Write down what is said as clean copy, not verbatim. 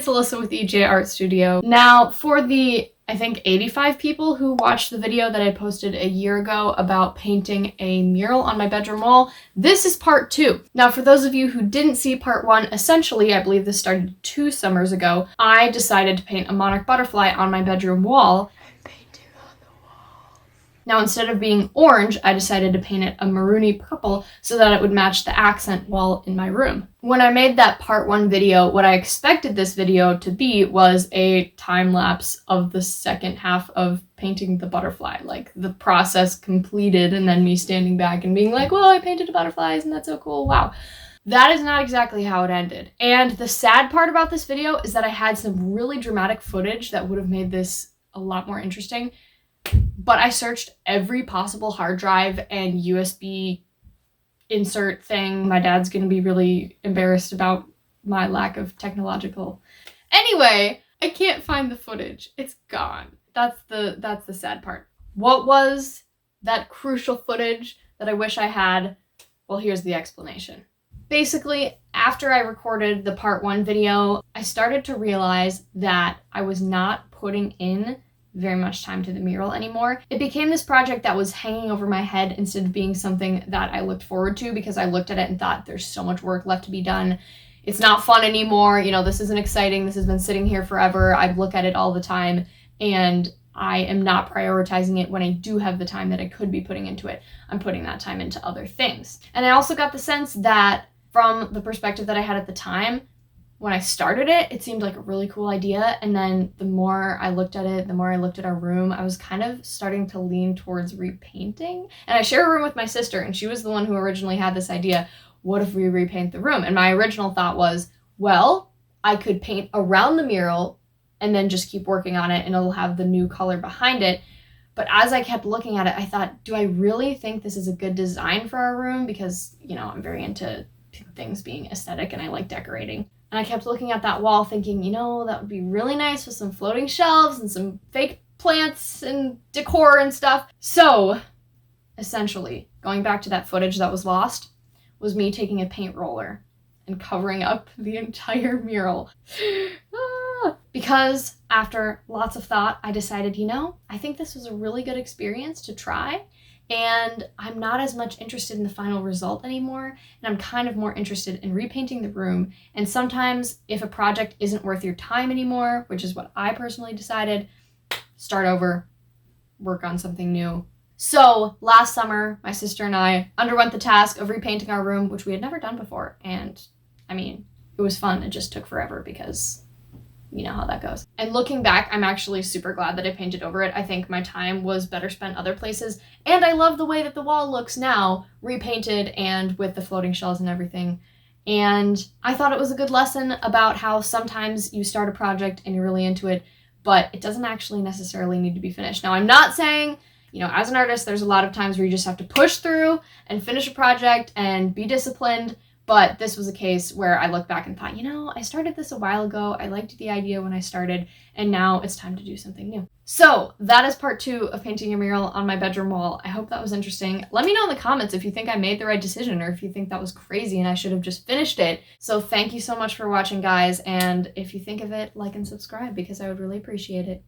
it's Alyssa with EJ Art Studio. Now, for the, I think, 85 people who watched the video that I posted a year ago about painting a mural on my bedroom wall, this is part 2. Now, for those of you who didn't see part 1, essentially, I believe this started 2 summers ago, I decided to paint a monarch butterfly on my bedroom wall. Now, instead of being orange, I decided to paint it a maroony purple so that it would match the accent wall in my room. When I made that part 1 video, what I expected this video to be was a time lapse of the second half of painting the butterfly, like the process completed and then me standing back and being like, well, I painted a butterfly, isn't that so cool? Wow. That is not exactly how it ended. And the sad part about this video is that I had some really dramatic footage that would have made this a lot more interesting. But I searched every possible hard drive and USB insert thing. My dad's gonna be really embarrassed about my lack of technological. Anyway, I can't find the footage. It's gone. That's the sad part. What was that crucial footage that I wish I had? Well, here's the explanation. Basically, after I recorded the part 1 video, I started to realize that I was not putting in very much time to the mural anymore. It became this project that was hanging over my head instead of being something that I looked forward to, because I looked at it and thought there's so much work left to be done. It's not fun anymore. You know, this isn't exciting. This has been sitting here forever. I look at it all the time and I am not prioritizing it when I do have the time that I could be putting into it. I'm putting that time into other things. And I also got the sense that from the perspective that I had at the time, when I started it, it seemed like a really cool idea, and then the more I looked at it, the more I looked at our room, I was kind of starting to lean towards repainting. And I share a room with my sister, and she was the one who originally had this idea, what if we repaint the room? And my original thought was, well, I could paint around the mural and then just keep working on it and it'll have the new color behind it. But as I kept looking at it, I thought, do I really think this is a good design for our room? Because, you know, I'm very into things being aesthetic and I like decorating. And I kept looking at that wall thinking, you know, that would be really nice with some floating shelves and some fake plants and decor and stuff. So, essentially, going back to that footage that was lost, was me taking a paint roller and covering up the entire mural. Because after lots of thought, I decided, you know, I think this was a really good experience to try. And I'm not as much interested in the final result anymore, and I'm kind of more interested in repainting the room. And sometimes if a project isn't worth your time anymore, which is what I personally decided, start over, work on something new. So last summer, my sister and I underwent the task of repainting our room, which we had never done before. And I mean, it was fun. It just took forever because you know how that goes. And looking back, I'm actually super glad that I painted over it. I think my time was better spent other places. And I love the way that the wall looks now, repainted and with the floating shells and everything. And I thought it was a good lesson about how sometimes you start a project and you're really into it, but it doesn't actually necessarily need to be finished. Now, I'm not saying, you know, as an artist, there's a lot of times where you just have to push through and finish a project and be disciplined. But this was a case where I looked back and thought, you know, I started this a while ago. I liked the idea when I started, and now it's time to do something new. So that is part 2 of painting a mural on my bedroom wall. I hope that was interesting. Let me know in the comments if you think I made the right decision or if you think that was crazy and I should have just finished it. So thank you so much for watching, guys. And if you think of it, like and subscribe because I would really appreciate it.